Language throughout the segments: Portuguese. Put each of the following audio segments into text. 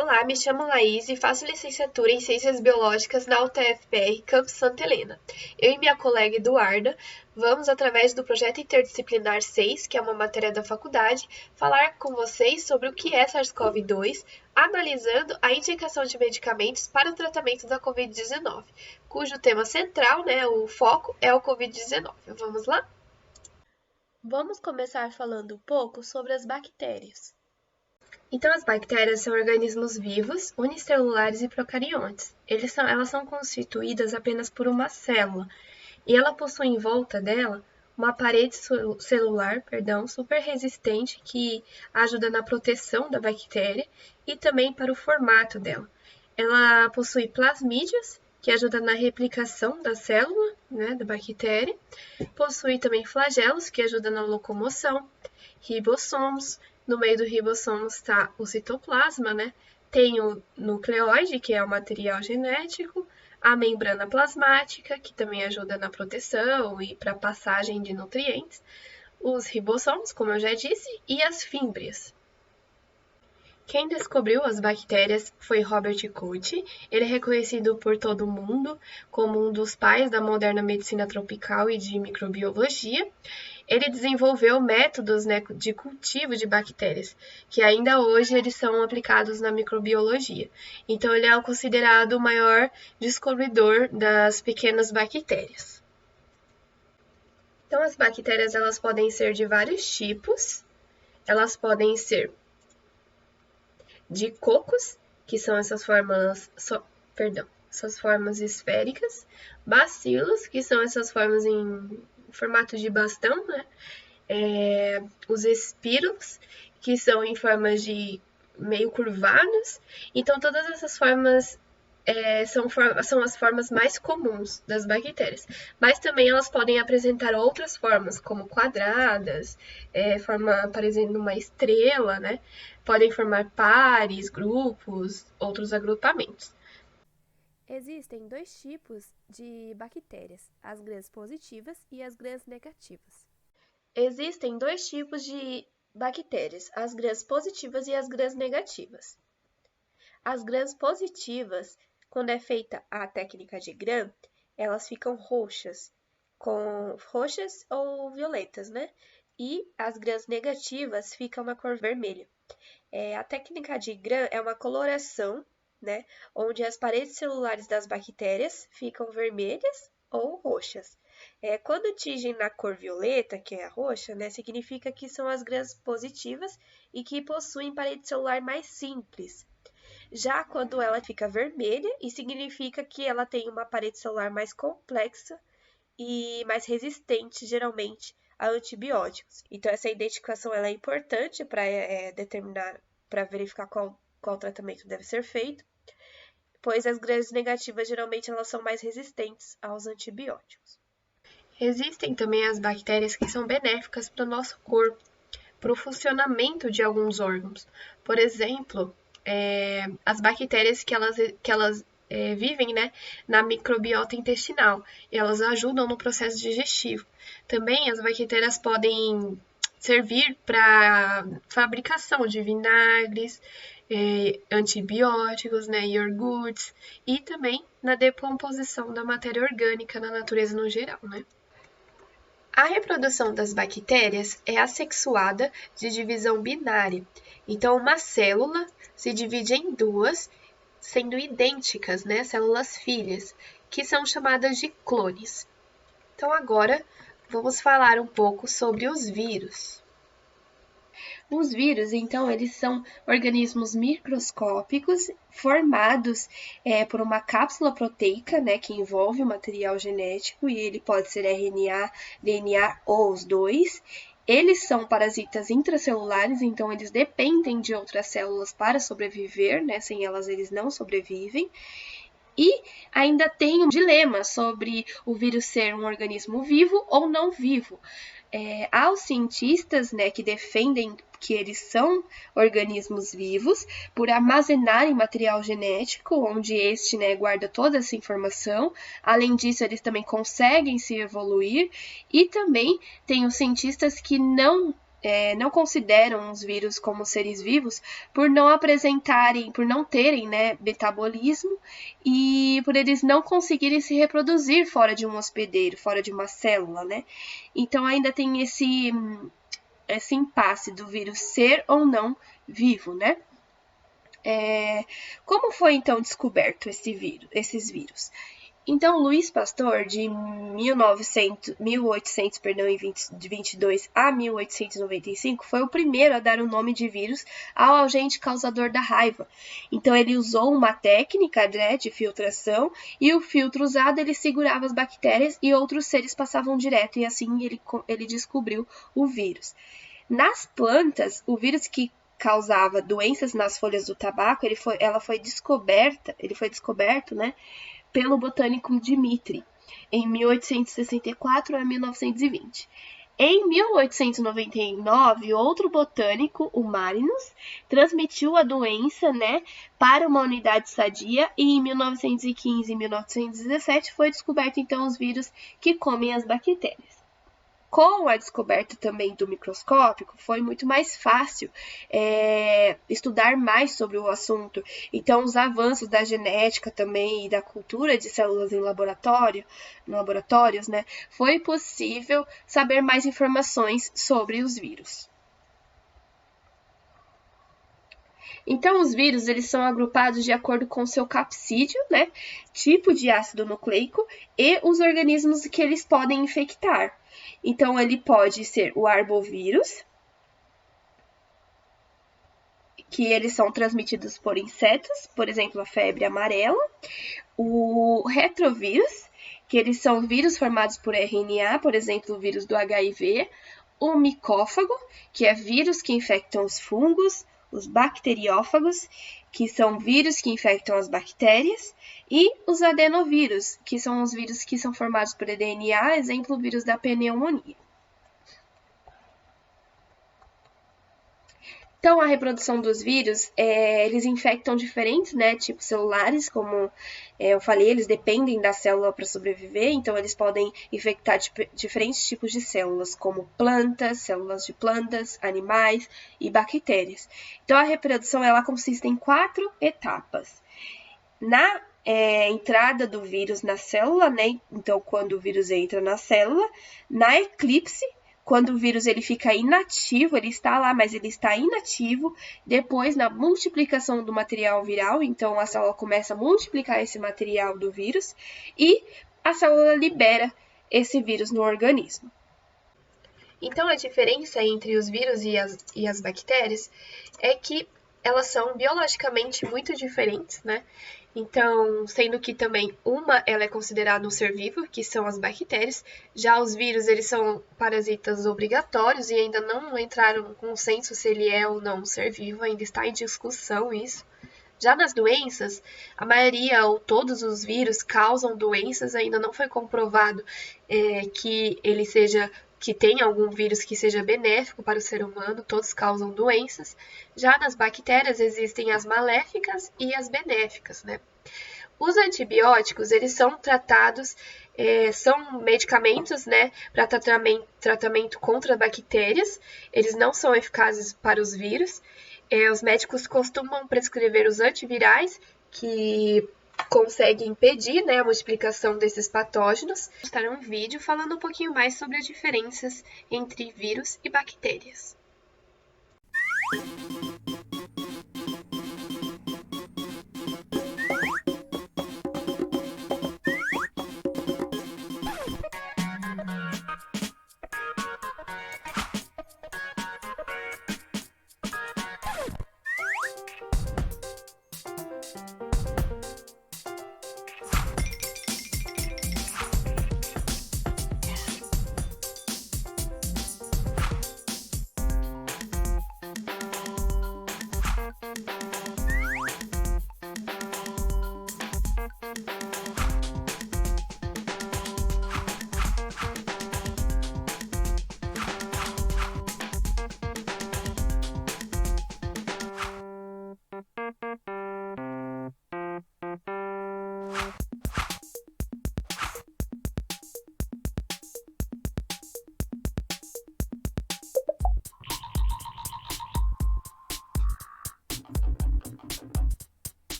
Olá, me chamo Laís e faço licenciatura em Ciências Biológicas na UTFPR Campus Santa Helena. Eu e minha colega Eduarda vamos, através do projeto interdisciplinar 6, que é uma matéria da faculdade, falar com vocês sobre o que é SARS-CoV-2, analisando a indicação de medicamentos para o tratamento da Covid-19, cujo tema central, o foco, é o Covid-19. Vamos lá? Vamos começar falando um pouco sobre as bactérias. Então, as bactérias são organismos vivos, unicelulares e procariontes. Elas são constituídas apenas por uma célula, e ela possui em volta dela uma parede celular, super resistente que ajuda na proteção da bactéria e também para o formato dela. Ela possui plasmídios, que ajudam na replicação da célula, da bactéria. Possui também flagelos, que ajudam na locomoção, ribossomos. No meio do ribossomo está o citoplasma, Tem o nucleóide, que é o material genético, a membrana plasmática, que também ajuda na proteção e para passagem de nutrientes, os ribossomos, como eu já disse, e as fímbrias. Quem descobriu as bactérias foi Robert Koch. Ele é reconhecido por todo mundo como um dos pais da moderna medicina tropical e de microbiologia. Ele desenvolveu métodos de cultivo de bactérias, que ainda hoje eles são aplicados na microbiologia. Então, ele é considerado o maior descobridor das pequenas bactérias. Então, as bactérias elas podem ser de vários tipos. Elas podem ser de cocos, que são essas formas esféricas, bacilos, que são essas formas em formato de bastão, os espiros, que são em formas de meio curvados. Então, todas essas formas são as formas mais comuns das bactérias, mas também elas podem apresentar outras formas, como quadradas, parecendo uma estrela, Podem formar pares, grupos, outros agrupamentos. Existem dois tipos de bactérias, as gram-positivas e as gram-negativas. Existem dois tipos de bactérias, as gram-positivas e as gram-negativas. As gram-positivas, quando é feita a técnica de Gram, elas ficam roxas ou violetas, E as gram-negativas ficam na cor vermelha. A técnica de Gram é uma coloração, onde as paredes celulares das bactérias ficam vermelhas ou roxas. Quando tingem na cor violeta, que é a roxa, significa que são as gram-positivas e que possuem parede celular mais simples. Já quando ela fica vermelha, isso significa que ela tem uma parede celular mais complexa e mais resistente, geralmente, a antibióticos. Então, essa identificação ela é importante para determinar, para verificar qual tratamento deve ser feito, pois as gram-negativas, geralmente, elas são mais resistentes aos antibióticos. Existem também as bactérias que são benéficas para o nosso corpo, para o funcionamento de alguns órgãos. Por exemplo, as bactérias que elas vivem na microbiota intestinal e elas ajudam no processo digestivo. Também as bactérias podem servir para fabricação de vinagres, antibióticos, iogurtes e também na decomposição da matéria orgânica na natureza no geral, A reprodução das bactérias é assexuada de divisão binária. Então, uma célula se divide em duas, sendo idênticas, células filhas, que são chamadas de clones. Então, agora, vamos falar um pouco sobre os vírus. Os vírus, então, eles são organismos microscópicos formados por uma cápsula proteica, que envolve o material genético, e ele pode ser RNA, DNA ou os dois. Eles são parasitas intracelulares, então eles dependem de outras células para sobreviver, Sem elas, eles não sobrevivem. E ainda tem um dilema sobre o vírus ser um organismo vivo ou não vivo. Há os cientistas que defendem que eles são organismos vivos por armazenarem material genético, onde este guarda toda essa informação. Além disso, eles também conseguem se evoluir. E também tem os cientistas que não não consideram os vírus como seres vivos por não terem, né, metabolismo e por eles não conseguirem se reproduzir fora de um hospedeiro, fora de uma célula, né? Então ainda tem esse impasse do vírus ser ou não vivo, né? Como foi então descoberto esses vírus? Então, Louis Pasteur, de 1822 a 1895, foi o primeiro a dar o nome de vírus ao agente causador da raiva. Então, ele usou uma técnica, né, de filtração, e o filtro usado, ele segurava as bactérias e outros seres passavam direto, e assim ele descobriu o vírus. Nas plantas, o vírus que causava doenças nas folhas do tabaco, ele foi descoberto, né, pelo botânico Dmitri, em 1864 a 1920. Em 1899, outro botânico, o Marinus, transmitiu a doença, né, para uma unidade sadia e em 1915 e 1917 foi descoberto então os vírus que comem as bactérias. Com a descoberta também do microscópio, foi muito mais fácil estudar mais sobre o assunto. Então, os avanços da genética também e da cultura de células em laboratórios, né, foi possível saber mais informações sobre os vírus. Então, os vírus eles são agrupados de acordo com seu capsídeo, né, tipo de ácido nucleico e os organismos que eles podem infectar. Então, ele pode ser o arbovírus, que eles são transmitidos por insetos, por exemplo, a febre amarela. O retrovírus, que eles são vírus formados por RNA, por exemplo, o vírus do HIV. O micófago, que é vírus que infectam os fungos. Os bacteriófagos, que são vírus que infectam as bactérias, e os adenovírus, que são os vírus que são formados por DNA, exemplo, o vírus da pneumonia. Então, a reprodução dos vírus, eles infectam diferentes, né, tipos celulares, como eu falei, eles dependem da célula para sobreviver, então eles podem infectar diferentes tipos de células, como plantas, células de plantas, animais e bactérias. Então, a reprodução, ela consiste em 4 etapas. Na entrada do vírus na célula, né, então quando o vírus entra na célula, na eclipse, quando o vírus ele fica inativo, ele está lá, mas ele está inativo. Depois, na multiplicação do material viral, então a célula começa a multiplicar esse material do vírus e a célula libera esse vírus no organismo. Então, a diferença entre os vírus e as bactérias é que elas são biologicamente muito diferentes, né? Então, sendo que também ela é considerada um ser vivo, que são as bactérias. Já os vírus, eles são parasitas obrigatórios e ainda não entraram no consenso se ele é ou não um ser vivo, ainda está em discussão isso. Já nas doenças, a maioria ou todos os vírus causam doenças, ainda não foi comprovado que tem algum vírus que seja benéfico para o ser humano, todos causam doenças. Já nas bactérias existem as maléficas e as benéficas, né? Os antibióticos, eles são tratados, são medicamentos, né, para tratamento contra bactérias, eles não são eficazes para os vírus. Os médicos costumam prescrever os antivirais, que conseguem impedir, né, a multiplicação desses patógenos. Vou mostrar um vídeo falando um pouquinho mais sobre as diferenças entre vírus e bactérias.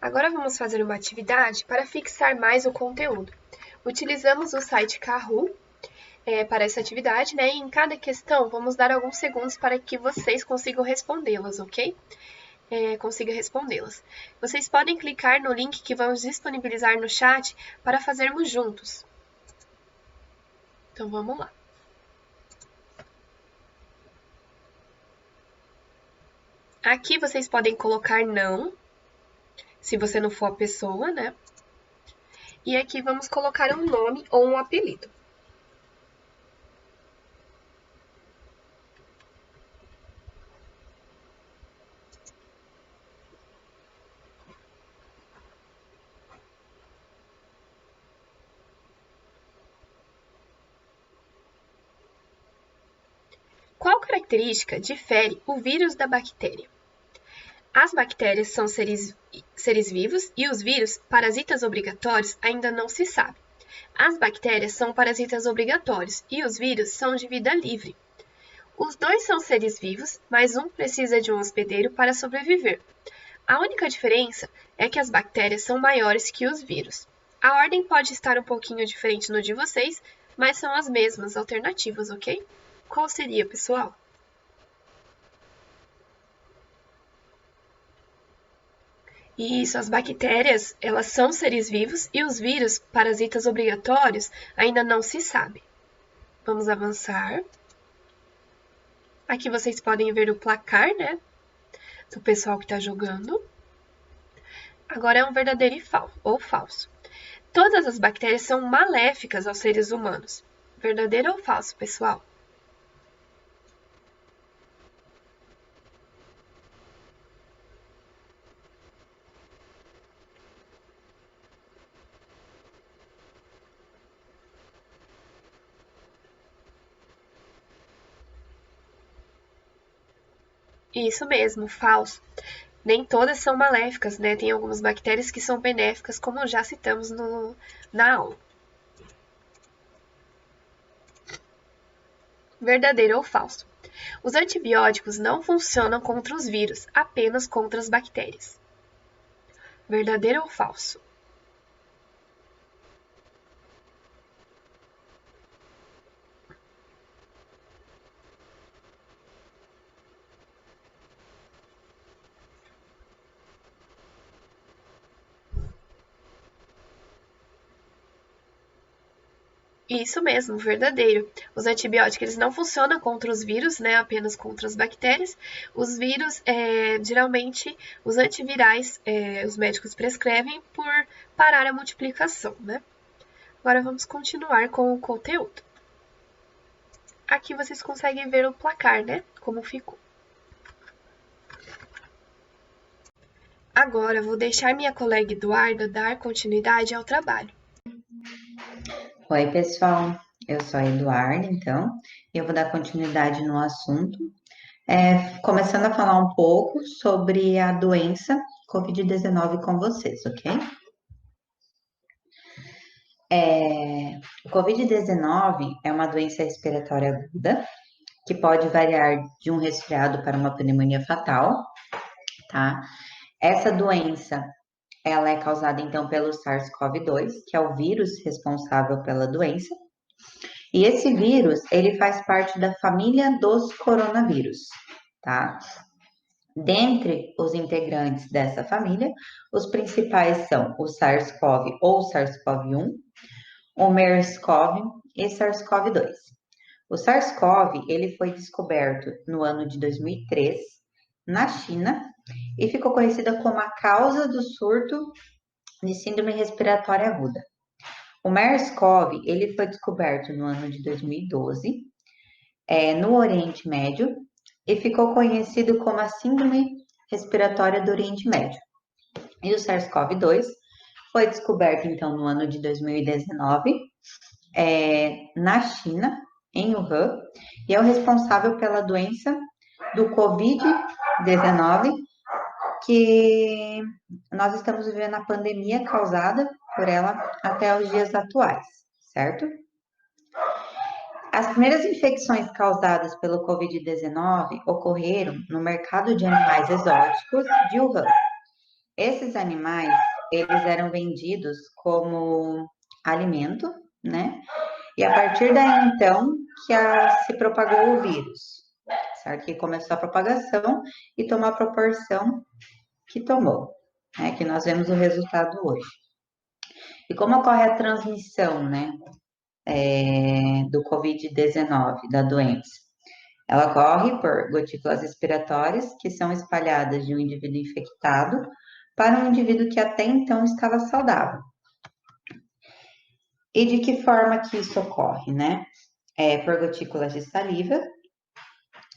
Agora vamos fazer uma atividade para fixar mais o conteúdo. Utilizamos o site Kahoot para essa atividade, né? E em cada questão vamos dar alguns segundos para que vocês consigam respondê-las, ok? Consiga respondê-las. Vocês podem clicar no link que vamos disponibilizar no chat para fazermos juntos. Então vamos lá. Aqui vocês podem colocar não, se você não for a pessoa, né? E aqui vamos colocar um nome ou um apelido. Qual característica difere o vírus da bactéria? As bactérias são seres vivos e os vírus, parasitas obrigatórios, ainda não se sabe. As bactérias são parasitas obrigatórios e os vírus são de vida livre. Os dois são seres vivos, mas um precisa de um hospedeiro para sobreviver. A única diferença é que as bactérias são maiores que os vírus. A ordem pode estar um pouquinho diferente no de vocês, mas são as mesmas alternativas, ok? Qual seria, pessoal? Isso, as bactérias, elas são seres vivos e os vírus, parasitas obrigatórios, ainda não se sabe. Vamos avançar. Aqui vocês podem ver o placar, né, do pessoal que está jogando. Agora é um verdadeiro ou falso. Todas as bactérias são maléficas aos seres humanos. Verdadeiro ou falso, pessoal? Isso mesmo, falso. Nem todas são maléficas, né? Tem algumas bactérias que são benéficas, como já citamos na aula. Verdadeiro ou falso? Os antibióticos não funcionam contra os vírus, apenas contra as bactérias. Verdadeiro ou falso? Isso mesmo, verdadeiro. Os antibióticos eles não funcionam contra os vírus, né? Apenas contra as bactérias. Os vírus, geralmente, os antivirais, os médicos prescrevem por parar a multiplicação, né? Agora vamos continuar com o conteúdo. Aqui vocês conseguem ver o placar, né? Como ficou. Agora vou deixar minha colega Eduarda dar continuidade ao trabalho. Oi, pessoal, eu sou a Eduarda, então, e eu vou dar continuidade no assunto, começando a falar um pouco sobre a doença Covid-19 com vocês, ok? O Covid-19 é uma doença respiratória aguda, que pode variar de um resfriado para uma pneumonia fatal, tá? Essa doença, ela é causada, então, pelo SARS-CoV-2, que é o vírus responsável pela doença. E esse vírus, ele faz parte da família dos coronavírus, tá? Dentre os integrantes dessa família, os principais são o SARS-CoV ou SARS-CoV-1, o MERS-CoV e SARS-CoV-2. O SARS-CoV, ele foi descoberto no ano de 2003 na China e ficou conhecida como a causa do surto de síndrome respiratória aguda. O MERS-CoV, ele foi descoberto no ano de 2012, no Oriente Médio, e ficou conhecido como a Síndrome Respiratória do Oriente Médio. E o SARS-CoV-2 foi descoberto, então, no ano de 2019, na China, em Wuhan, e é o responsável pela doença do Covid-19, que nós estamos vivendo a pandemia causada por ela até os dias atuais, certo? As primeiras infecções causadas pelo Covid-19 ocorreram no mercado de animais exóticos de Wuhan. Esses animais, eles eram vendidos como alimento, né? E a partir daí, então, se propagou o vírus, certo? Que começou a propagação e tomou a proporção que tomou, né? Que nós vemos o resultado hoje. E como ocorre a transmissão, né? Do Covid-19, da doença? Ela ocorre por gotículas respiratórias que são espalhadas de um indivíduo infectado para um indivíduo que até então estava saudável. E de que forma que isso ocorre, né? Por gotículas de saliva.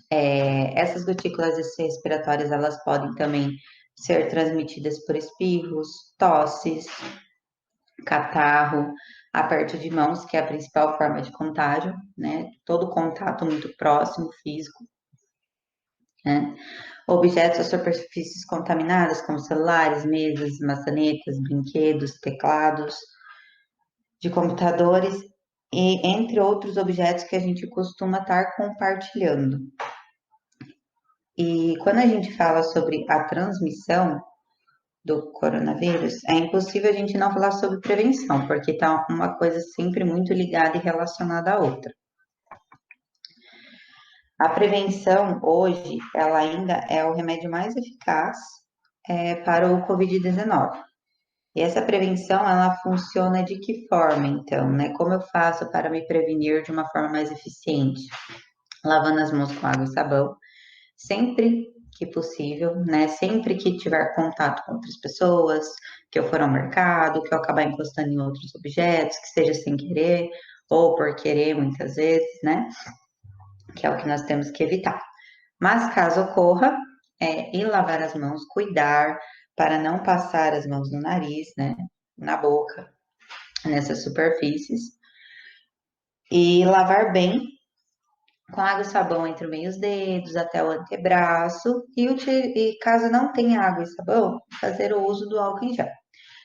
Essas gotículas respiratórias, elas podem também ser transmitidas por espirros, tosses, catarro, aperto de mãos, que é a principal forma de contágio, né? Todo contato muito próximo, físico, né? Objetos ou superfícies contaminadas, como celulares, mesas, maçanetas, brinquedos, teclados de computadores, e entre outros objetos que a gente costuma estar compartilhando. E quando a gente fala sobre a transmissão do coronavírus, é impossível a gente não falar sobre prevenção, porque tá uma coisa sempre muito ligada e relacionada à outra. A prevenção, hoje, ela ainda é o remédio mais eficaz para o Covid-19. E essa prevenção, ela funciona de que forma, então, né? Como eu faço para me prevenir de uma forma mais eficiente? Lavando as mãos com água e sabão, sempre que possível, né? Sempre que tiver contato com outras pessoas, que eu for ao mercado, que eu acabar encostando em outros objetos, que seja sem querer ou por querer, muitas vezes, né? Que é o que nós temos que evitar. Mas caso ocorra, ir lavar as mãos, cuidar para não passar as mãos no nariz, né? Na boca, nessas superfícies. E lavar bem com água e sabão entre os meios dedos até o antebraço e caso não tenha água e sabão, fazer o uso do álcool em gel.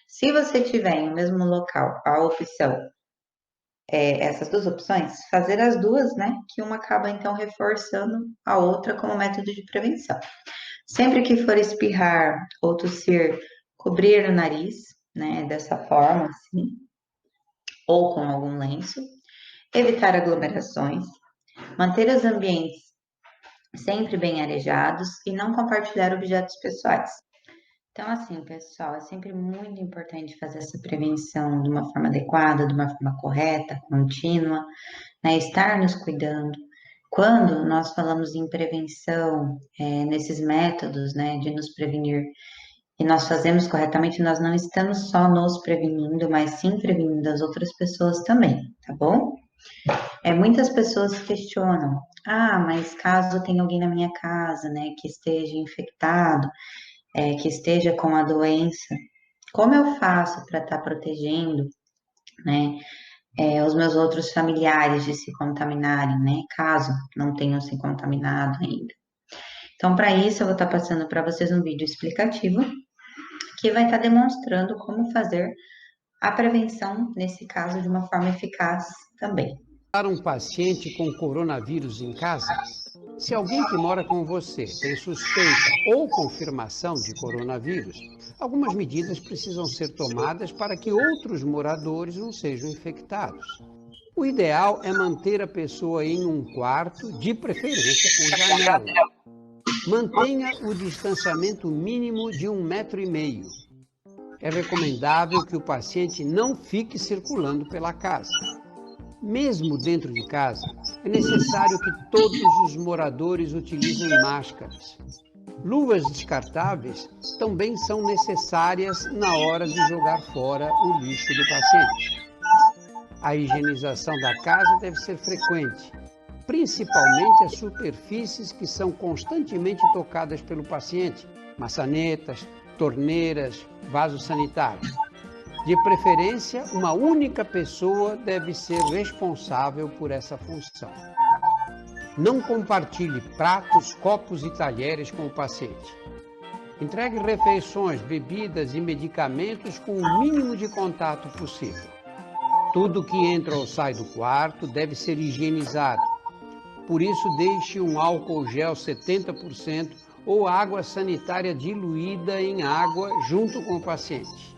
Se você tiver em o mesmo local a opção, essas duas opções, fazer as duas, né? Que uma acaba então reforçando a outra como método de prevenção. Sempre que for espirrar ou tossir, cobrir o nariz, né? Dessa forma, assim, ou com algum lenço. Evitar aglomerações. Manter os ambientes sempre bem arejados e não compartilhar objetos pessoais. Então, assim, pessoal, é sempre muito importante fazer essa prevenção de uma forma adequada, de uma forma correta, contínua, né? Estar nos cuidando. Quando nós falamos em prevenção, nesses métodos, né, de nos prevenir, e nós fazemos corretamente, nós não estamos só nos prevenindo, mas sim prevenindo as outras pessoas também, tá bom? Muitas pessoas questionam, mas caso tenha alguém na minha casa, né, que esteja infectado, que esteja com a doença, como eu faço para estar protegendo, né, os meus outros familiares de se contaminarem, né, caso não tenham se contaminado ainda. Então, para isso, eu vou estar passando para vocês um vídeo explicativo que vai estar demonstrando como fazer a prevenção, nesse caso, de uma forma eficaz também. Para um paciente com coronavírus em casa, se alguém que mora com você tem suspeita ou confirmação de coronavírus, algumas medidas precisam ser tomadas para que outros moradores não sejam infectados. O ideal é manter a pessoa em um quarto, de preferência com janela. Mantenha o distanciamento mínimo de 1,5 m. É recomendável que o paciente não fique circulando pela casa. Mesmo dentro de casa, é necessário que todos os moradores utilizem máscaras. Luvas descartáveis também são necessárias na hora de jogar fora o lixo do paciente. A higienização da casa deve ser frequente. principalmente as superfícies que são constantemente tocadas pelo paciente, maçanetas, torneiras, vasos sanitários. De preferência, uma única pessoa deve ser responsável por essa função. Não compartilhe pratos, copos e talheres com o paciente. Entregue refeições, bebidas e medicamentos com o mínimo de contato possível. Tudo que entra ou sai do quarto deve ser higienizado. Por isso, deixe um álcool gel 70% ou água sanitária diluída em água junto com o paciente.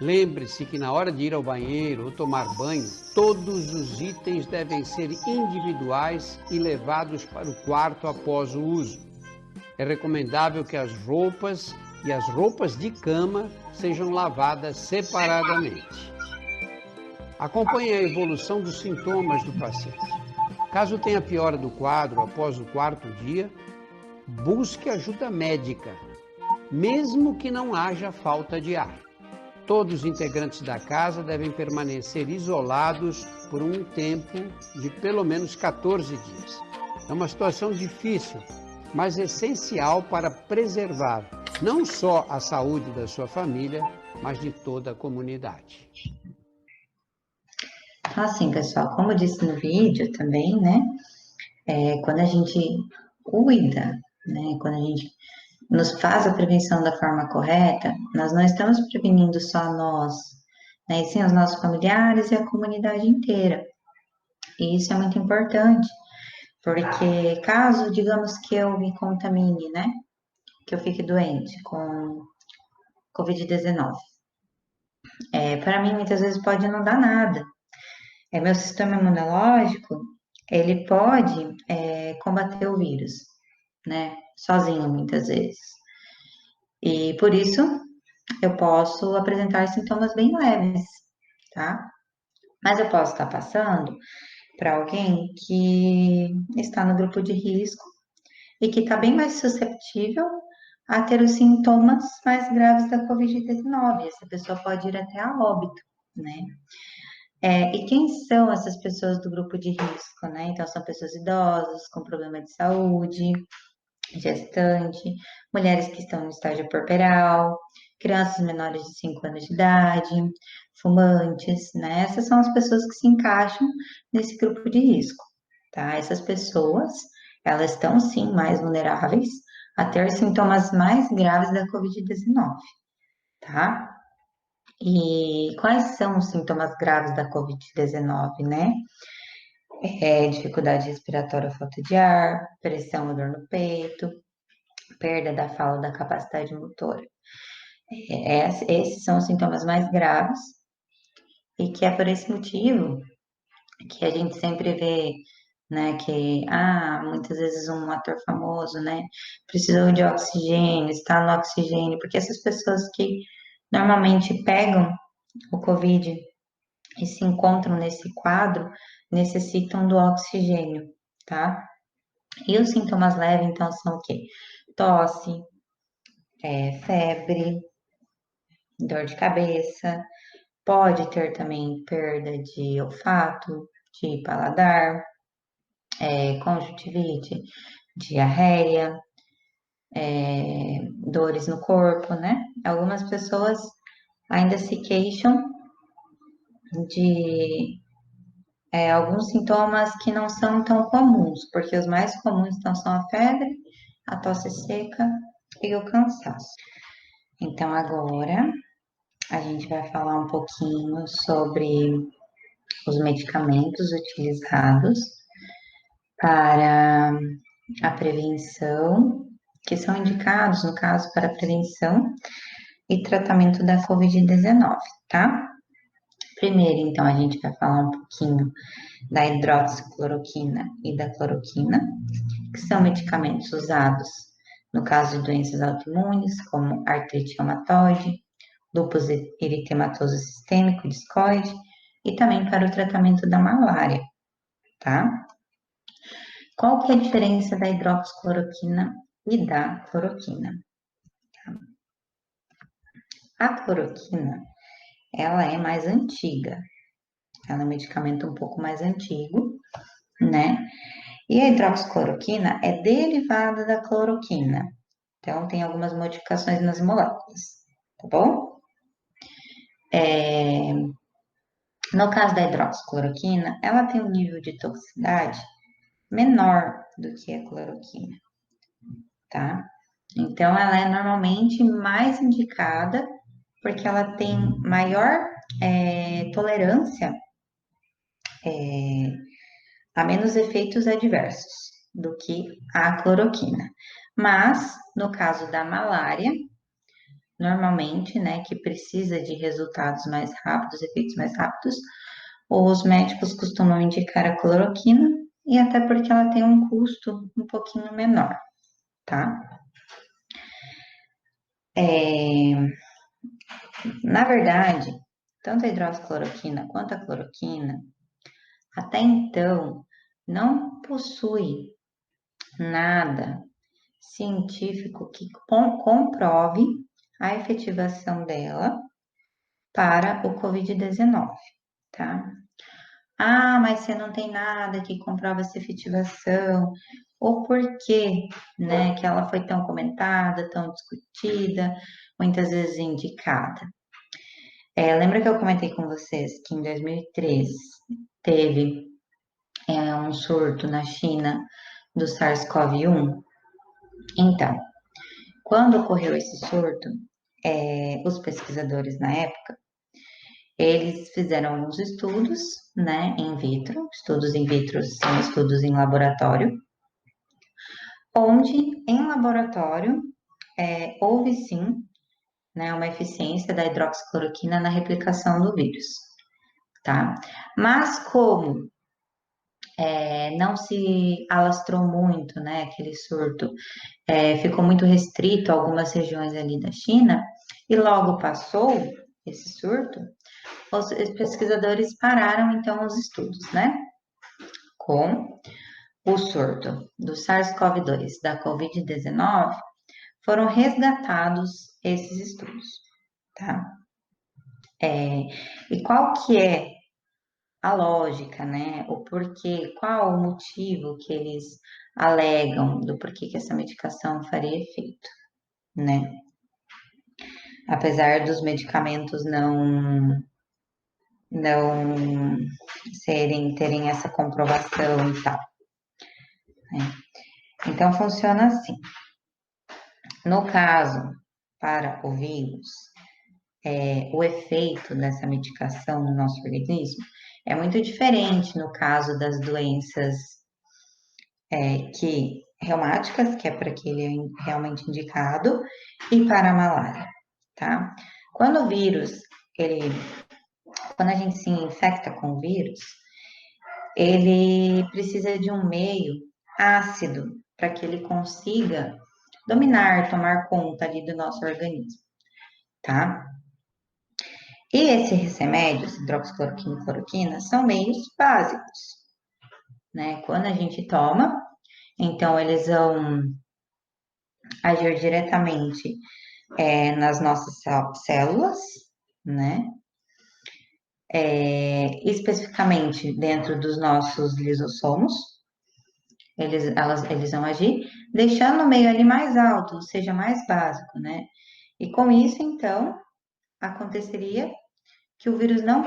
Lembre-se que na hora de ir ao banheiro ou tomar banho, todos os itens devem ser individuais e levados para o quarto após o uso. É recomendável que as roupas e as roupas de cama sejam lavadas separadamente. Acompanhe a evolução dos sintomas do paciente. Caso tenha piora do quadro após o quarto dia, busque ajuda médica, mesmo que não haja falta de ar. Todos os integrantes da casa devem permanecer isolados por um tempo de pelo menos 14 dias. É uma situação difícil, mas essencial para preservar não só a saúde da sua família, mas de toda a comunidade. Então, assim, pessoal, como eu disse no vídeo também, né? Quando a gente cuida, né? Quando a gente nos faz a prevenção da forma correta, nós não estamos prevenindo só nós, né? E sim os nossos familiares e a comunidade inteira. E isso é muito importante, porque caso, digamos que eu me contamine, né? Que eu fique doente com Covid-19. Para mim, muitas vezes pode não dar nada. Meu sistema imunológico, ele pode combater o vírus, né? Sozinho, muitas vezes. E por isso, eu posso apresentar sintomas bem leves, tá? Mas eu posso estar passando para alguém que está no grupo de risco e que está bem mais susceptível a ter os sintomas mais graves da Covid-19. Essa pessoa pode ir até a óbito, né? E quem são essas pessoas do grupo de risco, né? Então, são pessoas idosas, com problema de saúde, gestante, mulheres que estão no estágio puerperal, crianças menores de 5 anos de idade, fumantes, né? Essas são as pessoas que se encaixam nesse grupo de risco, tá? Essas pessoas, elas estão sim mais vulneráveis a ter sintomas mais graves da Covid-19, tá? E quais são os sintomas graves da Covid-19, né? Dificuldade respiratória, falta de ar, pressão ou dor no peito, perda da fala ou da capacidade motora. Esses são os sintomas mais graves e que é por esse motivo que a gente sempre vê, né, que muitas vezes um ator famoso, né, precisou de oxigênio, está no oxigênio, porque essas pessoas que normalmente pegam o Covid e se encontram nesse quadro necessitam do oxigênio, tá? E os sintomas leves, então, são o quê? Tosse, febre, dor de cabeça, pode ter também perda de olfato, de paladar, conjuntivite, diarreia, dores no corpo, né? Algumas pessoas ainda se queixam de alguns sintomas que não são tão comuns, porque os mais comuns então são a febre, a tosse seca e o cansaço. Então agora a gente vai falar um pouquinho sobre os medicamentos utilizados para a prevenção, que são indicados, no caso, para prevenção e tratamento da Covid-19, tá? Primeiro, então, a gente vai falar um pouquinho da hidroxicloroquina e da cloroquina, que são medicamentos usados no caso de doenças autoimunes, como artrite reumatoide, lúpus eritematoso sistêmico, discoide, e também para o tratamento da malária, tá? Qual que é a diferença da hidroxicloroquina e da cloroquina? A cloroquina, ela é mais antiga, ela é um medicamento um pouco mais antigo, né? E a hidroxicloroquina é derivada da cloroquina. Então, tem algumas modificações nas moléculas, tá bom? No caso da hidroxicloroquina, ela tem um nível de toxicidade menor do que a cloroquina, tá? Então, ela é normalmente mais indicada porque ela tem maior tolerância a menos efeitos adversos do que a cloroquina. Mas, no caso da malária, normalmente, né, que precisa de resultados mais rápidos, efeitos mais rápidos, os médicos costumam indicar a cloroquina e até porque ela tem um custo um pouquinho menor, tá? Na verdade, tanto a hidroxicloroquina quanto a cloroquina, até então, não possui nada científico que comprove a efetivação dela para o Covid-19, tá? Ah, mas você não tem nada que comprova essa efetivação, ou por que, né, que ela foi tão comentada, tão discutida, muitas vezes indicada. Lembra que eu comentei com vocês que em 2013 teve um surto na China do SARS-CoV-1? Então, quando ocorreu esse surto, os pesquisadores na época, eles fizeram alguns estudos, né, in vitro. Estudos in vitro são estudos em laboratório, onde em laboratório houve sim, né, uma eficiência da hidroxicloroquina na replicação do vírus, tá? Mas como não se alastrou muito, né, aquele surto, ficou muito restrito a algumas regiões ali da China, e logo passou esse surto, os pesquisadores pararam então os estudos, né? Com o surto do SARS-CoV-2, da Covid-19, foram resgatados esses estudos, tá? E qual que é a lógica, né? O porquê, qual o motivo que eles alegam do porquê que essa medicação faria efeito, né? Apesar dos medicamentos não terem essa comprovação e tal, né? Então funciona assim. No caso, para o vírus, o efeito dessa medicação no nosso organismo é muito diferente no caso das doenças reumáticas, que é para que ele é realmente indicado, e para a malária, tá? Quando a gente se infecta com o vírus, ele precisa de um meio ácido para que ele consiga dominar, tomar conta ali do nosso organismo, tá? E esses remédios, hidroxicloroquina e cloroquina, são meios básicos, né? Quando a gente toma, então eles vão agir diretamente nas nossas células, né? Especificamente dentro dos nossos lisossomos, eles vão agir, deixando o meio ali mais alto, ou seja, mais básico, né? E com isso, então, aconteceria que o vírus não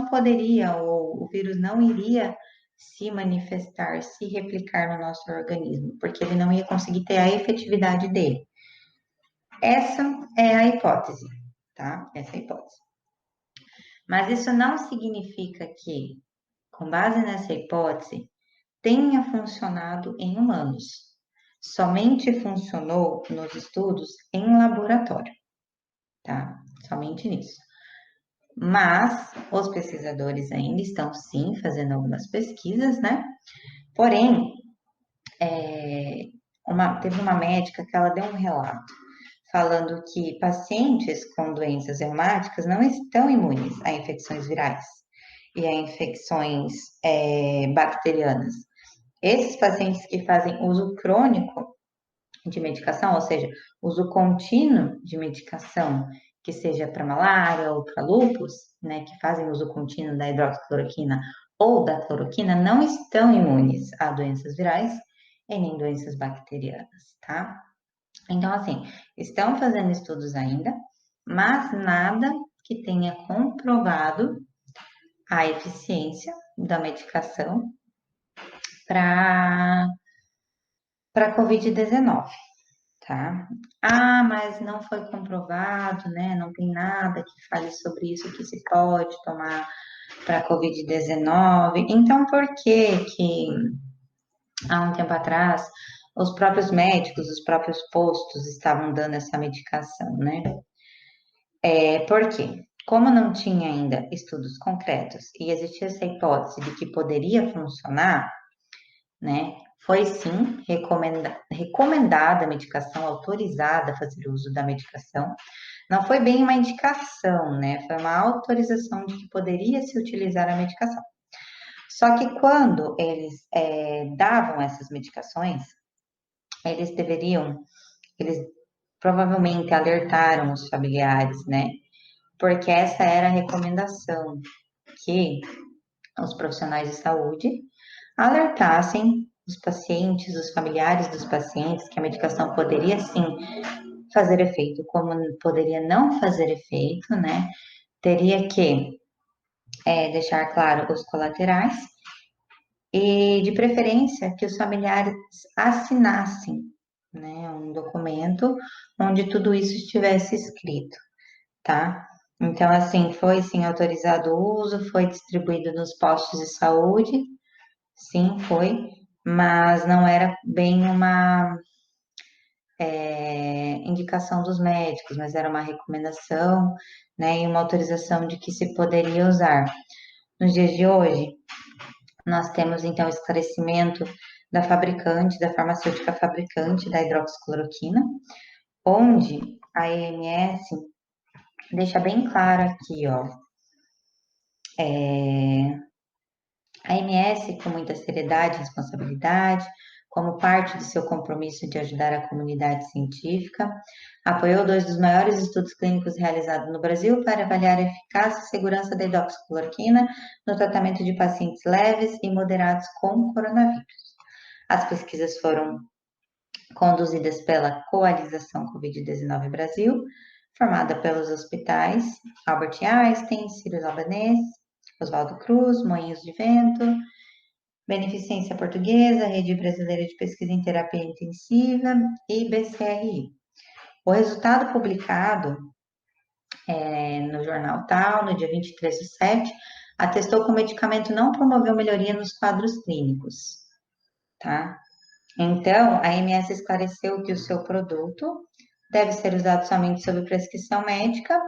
poderia, ou o vírus não iria se manifestar, se replicar no nosso organismo, porque ele não ia conseguir ter a efetividade dele. Essa é a hipótese, tá? Essa é a hipótese. Mas isso não significa que, com base nessa hipótese, tenha funcionado em humanos. Somente funcionou nos estudos em laboratório, tá? Somente nisso. Mas os pesquisadores ainda estão, sim, fazendo algumas pesquisas, né? Porém, teve uma médica que ela deu um relato falando que pacientes com doenças reumáticas não estão imunes a infecções virais e a infecções bacterianas. Esses pacientes que fazem uso crônico de medicação, ou seja, uso contínuo de medicação, que seja para malária ou para lúpus, né, que fazem uso contínuo da hidroxicloroquina ou da cloroquina não estão imunes a doenças virais e nem doenças bacterianas, tá? Então, assim, estão fazendo estudos ainda, mas nada que tenha comprovado a eficiência da medicação para COVID-19, tá? Ah, mas não foi comprovado, né? Não tem nada que fale sobre isso que se pode tomar para COVID-19. Então, por que há um tempo atrás os próprios médicos, os próprios postos estavam dando essa medicação, né? Por quê? Como não tinha ainda estudos concretos e existia essa hipótese de que poderia funcionar, né? Foi sim recomendada a medicação, autorizada a fazer uso da medicação. Não foi bem uma indicação, né? Foi uma autorização de que poderia se utilizar a medicação. Só que quando eles davam essas medicações, eles provavelmente alertaram os familiares, né? Porque essa era a recomendação, que os profissionais de saúde alertassem os pacientes, os familiares dos pacientes, que a medicação poderia sim fazer efeito, como poderia não fazer efeito, né? Teria que deixar claro os colaterais e, de preferência, que os familiares assinassem, né, um documento onde tudo isso estivesse escrito, tá? Então, assim, foi sim autorizado o uso, foi distribuído nos postos de saúde, sim, foi, mas não era bem uma indicação dos médicos, mas era uma recomendação, né, e uma autorização de que se poderia usar. Nos dias de hoje, nós temos, então, o esclarecimento da farmacêutica fabricante da hidroxicloroquina, onde a AMS deixa bem claro aqui, ó, a AMS, com muita seriedade e responsabilidade, como parte do seu compromisso de ajudar a comunidade científica, apoiou 2 dos maiores estudos clínicos realizados no Brasil para avaliar a eficácia e segurança da hidroxicloroquina no tratamento de pacientes leves e moderados com coronavírus. As pesquisas foram conduzidas pela Coalização Covid-19 Brasil, formada pelos hospitais Albert Einstein, Sírio-Libanês, Oswaldo Cruz, Moinhos de Vento, Beneficência Portuguesa, Rede Brasileira de Pesquisa em Terapia Intensiva e BCRI. O resultado publicado no jornal Tal, no dia 23/7, atestou que o medicamento não promoveu melhoria nos quadros clínicos, tá? Então, a AMS esclareceu que o seu produto deve ser usado somente sob prescrição médica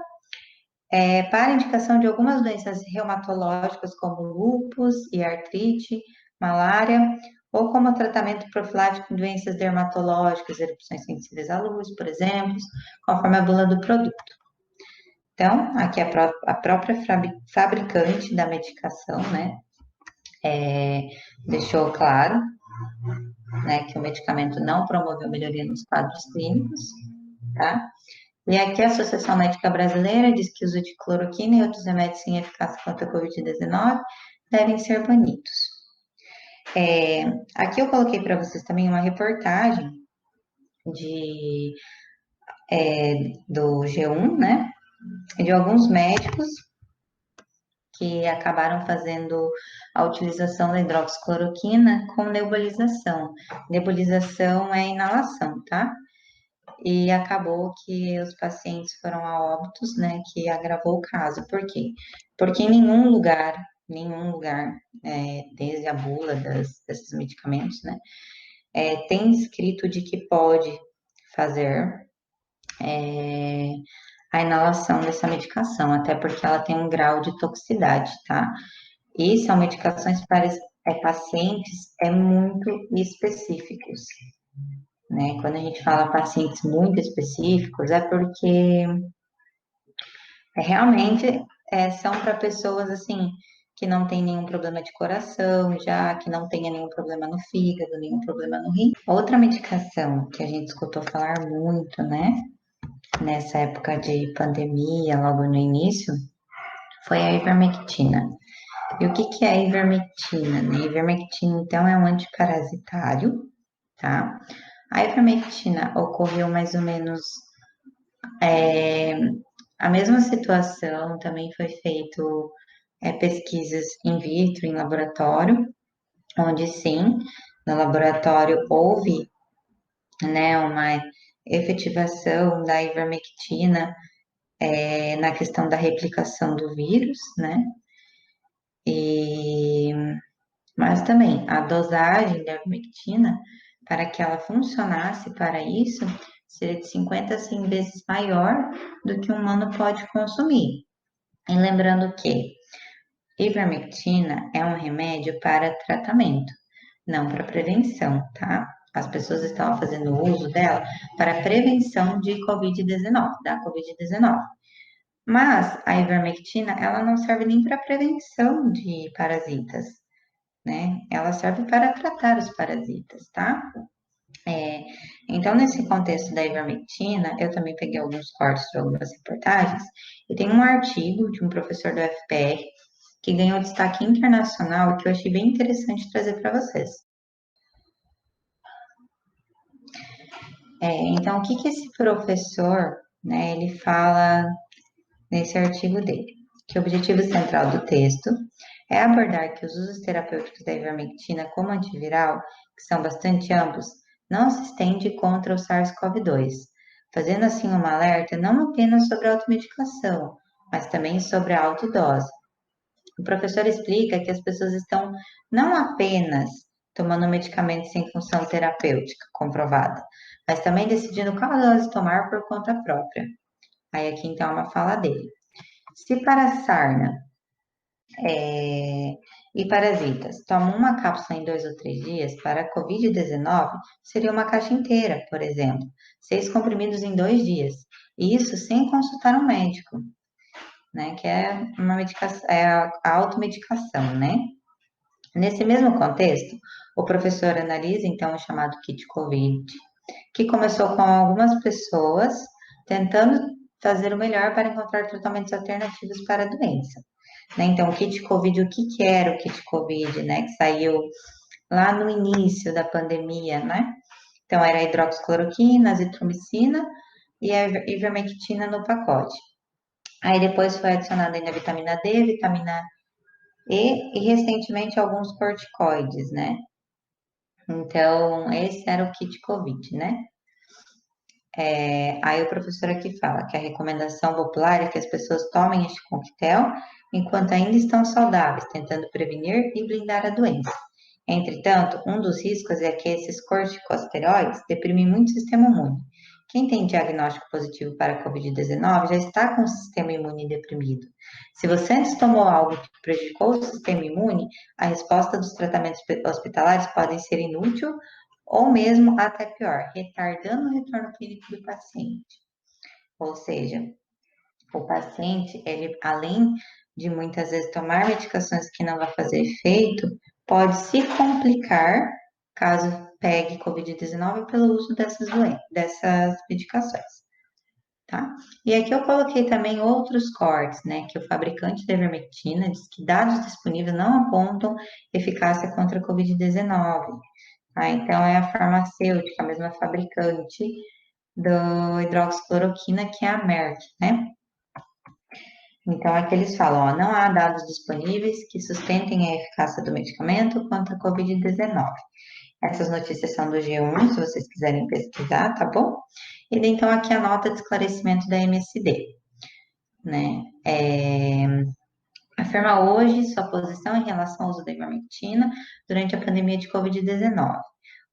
para indicação de algumas doenças reumatológicas, como lúpus e artrite, malária, ou como tratamento profilático em doenças dermatológicas, erupções sensíveis à luz, por exemplo, conforme a bula do produto. Então, aqui a própria fabricante da medicação, né, deixou claro, né, que o medicamento não promoveu melhoria nos quadros clínicos, tá? E aqui a Associação Médica Brasileira diz que o uso de cloroquina e outros remédios sem eficácia contra a Covid-19 devem ser banidos. Aqui eu coloquei para vocês também uma reportagem do G1, né, de alguns médicos que acabaram fazendo a utilização da hidroxicloroquina com nebulização. Nebulização é inalação, tá? E acabou que os pacientes foram a óbitos, né, que agravou o caso. Por quê? Porque em nenhum lugar, desde a bula desses medicamentos, né, tem escrito de que pode fazer a inalação dessa medicação, até porque ela tem um grau de toxicidade, tá? E são medicações para pacientes muito específicos, né? Quando a gente fala pacientes muito específicos, é porque realmente são para pessoas, assim, que não tem nenhum problema de coração, já que não tenha nenhum problema no fígado, nenhum problema no rim. Outra medicação que a gente escutou falar muito, né, nessa época de pandemia, logo no início, foi a ivermectina. E o que que é a ivermectina, né? A ivermectina, então, é um antiparasitário, tá? A ivermectina ocorreu mais ou menos a mesma situação, também foi feito pesquisas in vitro, em laboratório, onde sim, no laboratório houve, né, uma efetivação da ivermectina na questão da replicação do vírus, né? Mas também a dosagem da ivermectina, para que ela funcionasse para isso, seria de 50 a 100 vezes maior do que um humano pode consumir. E lembrando que ivermectina é um remédio para tratamento, não para prevenção, tá? As pessoas estavam fazendo uso dela para prevenção de Covid-19, da Covid-19. Mas a ivermectina, ela não serve nem para prevenção de parasitas, né? Ela serve para tratar os parasitas, tá? Então, nesse contexto da ivermectina, eu também peguei alguns cortes de algumas reportagens, e tem um artigo de um professor do FPR que ganhou destaque internacional que eu achei bem interessante trazer para vocês. Então, o que que esse professor, né, ele fala nesse artigo dele? Que o objetivo central do texto é abordar que os usos terapêuticos da ivermectina como antiviral, que são bastante amplos, não se estende contra o SARS-CoV-2, fazendo assim uma alerta não apenas sobre a automedicação, mas também sobre a autodose. O professor explica que as pessoas estão não apenas tomando medicamentos sem função terapêutica comprovada, mas também decidindo qual dose tomar por conta própria. Aí aqui então é uma fala dele. Se para sarna e parasitas tomam uma cápsula em 2 ou 3 dias, para a Covid-19 seria uma caixa inteira, por exemplo, 6 comprimidos em 2 dias, e isso sem consultar um médico, né, que é uma medicação, é a automedicação, né? Nesse mesmo contexto, o professor analisa então o chamado kit COVID, que começou com algumas pessoas tentando fazer o melhor para encontrar tratamentos alternativos para a doença. Né? Então, o kit COVID, o que que era o kit COVID, né? Que saiu lá no início da pandemia, né? Então, era a hidroxicloroquina, azitromicina e a ivermectina no pacote. Aí depois foi adicionada ainda a vitamina D, vitamina E recentemente alguns corticoides, né? Então, esse era o kit COVID, né? Aí o professor aqui fala que a recomendação popular é que as pessoas tomem este coquetel enquanto ainda estão saudáveis, tentando prevenir e blindar a doença. Entretanto, um dos riscos é que esses corticosteroides deprimem muito o sistema imune. Quem tem diagnóstico positivo para a Covid-19 já está com o sistema imune deprimido. Se você antes tomou algo que prejudicou o sistema imune, a resposta dos tratamentos hospitalares pode ser inútil ou mesmo até pior, retardando o retorno clínico do paciente. Ou seja, o paciente, ele, além de muitas vezes tomar medicações que não vai fazer efeito, pode se complicar caso pegue Covid-19 pelo uso dessas medicações, tá? E aqui eu coloquei também outros cortes, né, que o fabricante da ivermectina diz que dados disponíveis não apontam eficácia contra a Covid-19. Então, é a farmacêutica, a mesma fabricante do hidroxicloroquina, que é a Merck, né? Então, aqui eles falam, ó, não há dados disponíveis que sustentem a eficácia do medicamento contra a Covid-19. Essas notícias são do G1, se vocês quiserem pesquisar, tá bom? E então, aqui a nota de esclarecimento da MSD, né? Afirma hoje sua posição em relação ao uso da ivermectina durante a pandemia de Covid-19.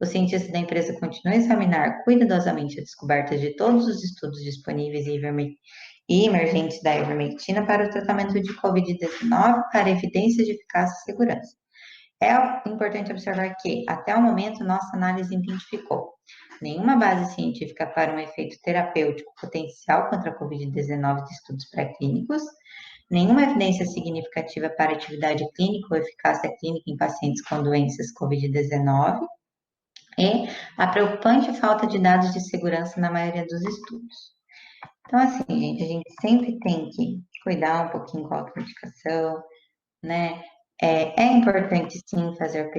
Os cientistas da empresa continuam a examinar cuidadosamente a descoberta de todos os estudos disponíveis e emergentes da ivermectina para o tratamento de Covid-19 para evidências de eficácia e segurança. É importante observar que, até o momento, nossa análise identificou nenhuma base científica para um efeito terapêutico potencial contra a Covid-19 de estudos pré-clínicos, nenhuma evidência significativa para atividade clínica ou eficácia clínica em pacientes com doenças Covid-19 e a preocupante falta de dados de segurança na maioria dos estudos. Então, assim, gente, a gente sempre tem que cuidar um pouquinho com a automedicação, né? É importante, sim, fazer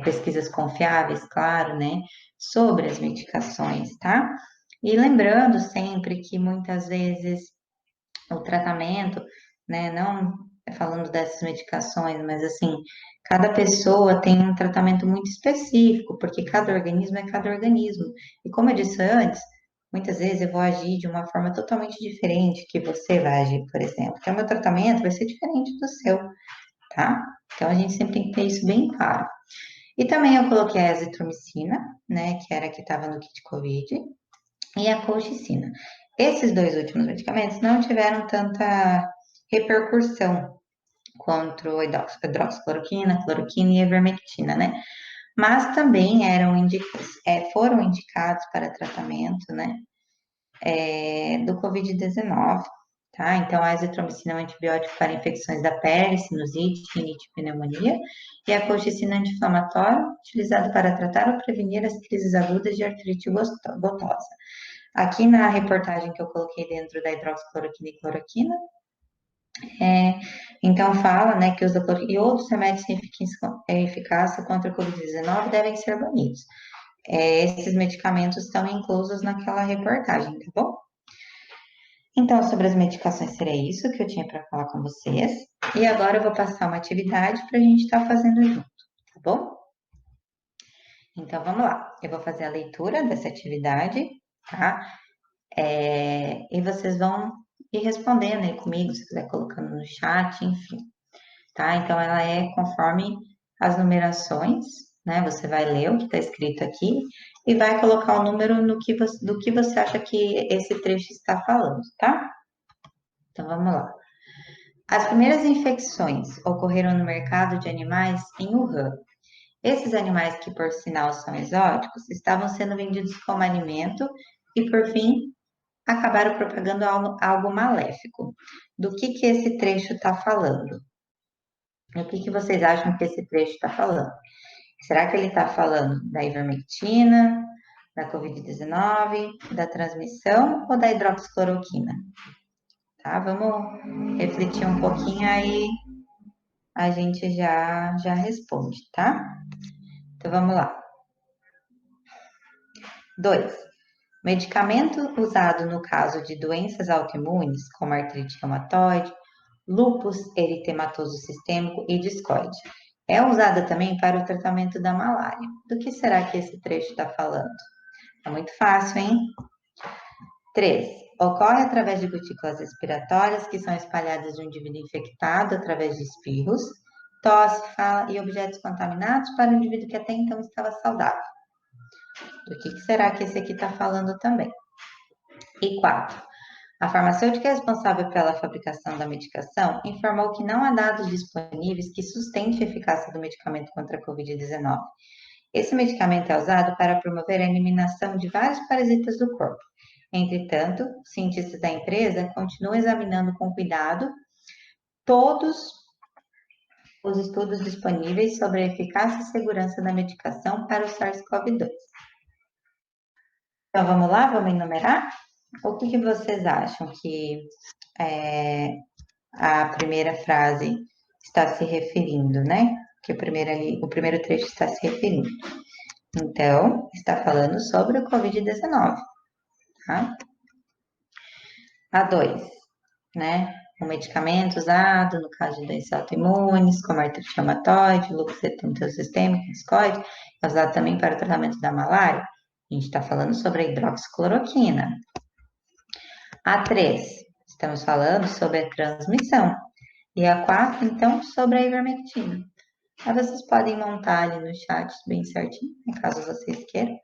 pesquisas confiáveis, claro, né, sobre as medicações, tá? E lembrando sempre que muitas vezes o tratamento, né, não falando dessas medicações, mas assim, cada pessoa tem um tratamento muito específico, porque cada organismo é cada organismo. E como eu disse antes, muitas vezes eu vou agir de uma forma totalmente diferente que você vai agir, por exemplo. Então, o meu tratamento vai ser diferente do seu, tá? Então, a gente sempre tem que ter isso bem claro. E também eu coloquei a azitromicina, né, que era a que estava no kit COVID, e a colchicina. Esses dois últimos medicamentos não tiveram tanta repercussão contra a hidroxicloroquina, cloroquina e a ivermectina, né? Mas também foram indicados para tratamento, né, do Covid-19, tá? Então, a azitromicina é um antibiótico para infecções da pele, sinusite, rinite e pneumonia, e a colchicina é anti-inflamatório, utilizado para tratar ou prevenir as crises agudas de artrite gotosa. Aqui na reportagem que eu coloquei dentro da hidroxicloroquina e cloroquina, então fala, né, que os e outros remédios sem eficácia contra a Covid-19 devem ser banidos. Esses medicamentos estão inclusos naquela reportagem, tá bom? Então, sobre as medicações, seria isso que eu tinha para falar com vocês. E agora eu vou passar uma atividade para a gente estar fazendo junto, tá bom? Então, vamos lá. Eu vou fazer a leitura dessa atividade, tá? E vocês vão ir respondendo aí comigo, se quiser colocando no chat, enfim, tá? Então, ela é conforme as numerações, né? Você vai ler o que está escrito aqui e vai colocar o número do que você acha que esse trecho está falando, tá? Então, vamos lá. As primeiras infecções ocorreram no mercado de animais em Wuhan. Esses animais, que por sinal são exóticos, estavam sendo vendidos como alimento e, por fim, acabaram propagando algo maléfico. Do que esse trecho está falando? O que vocês acham que esse trecho está falando? Será que ele está falando da ivermectina, da Covid-19, da transmissão ou da hidroxicloroquina? Tá? Vamos refletir um pouquinho aí, a gente já responde, tá? Então vamos lá. 2. Medicamento usado no caso de doenças autoimunes, como artrite reumatoide, lúpus eritematoso sistêmico e discoide. É usada também para o tratamento da malária. Do que será que esse trecho está falando? É muito fácil, hein? 3. Ocorre através de gotículas respiratórias que são espalhadas de um indivíduo infectado através de espirros, tosse, fala e objetos contaminados para um indivíduo que até então estava saudável. Do que será que esse aqui está falando também? E 4. A farmacêutica responsável pela fabricação da medicação informou que não há dados disponíveis que sustentem a eficácia do medicamento contra a Covid-19. Esse medicamento é usado para promover a eliminação de vários parasitas do corpo. Entretanto, cientistas da empresa continuam examinando com cuidado todos os estudos disponíveis sobre a eficácia e segurança da medicação para o SARS-CoV-2. Então, vamos lá? Vamos enumerar? O que vocês acham que a primeira frase está se referindo, né? Que o primeiro trecho está se referindo. Então, está falando sobre o Covid-19, tá? A 2, né? O medicamento usado no caso de doenças autoimunes, como artrite reumatoide, lúpus eritematoso sistêmico, discoide, é usado também para o tratamento da malária. A gente está falando sobre a hidroxicloroquina. A 3, estamos falando sobre a transmissão. E a 4, então, sobre a ivermectina. Aí vocês podem montar ali no chat bem certinho, caso vocês queiram.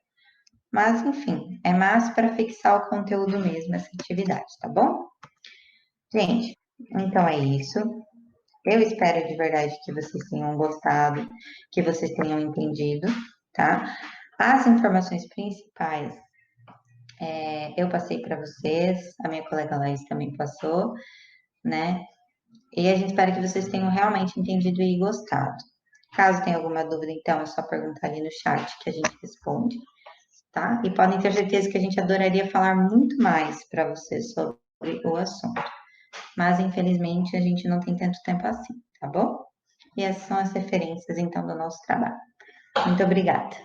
Mas, enfim, é mais para fixar o conteúdo mesmo, essa atividade, tá bom? Gente, então é isso. Eu espero de verdade que vocês tenham gostado, que vocês tenham entendido, tá? As informações principais eu passei para vocês, a minha colega Laís também passou, né? E a gente espera que vocês tenham realmente entendido e gostado. Caso tenha alguma dúvida, então, é só perguntar ali no chat que a gente responde, tá? E podem ter certeza que a gente adoraria falar muito mais para vocês sobre o assunto, mas infelizmente a gente não tem tanto tempo assim, tá bom? E essas são as referências, então, do nosso trabalho. Muito obrigada.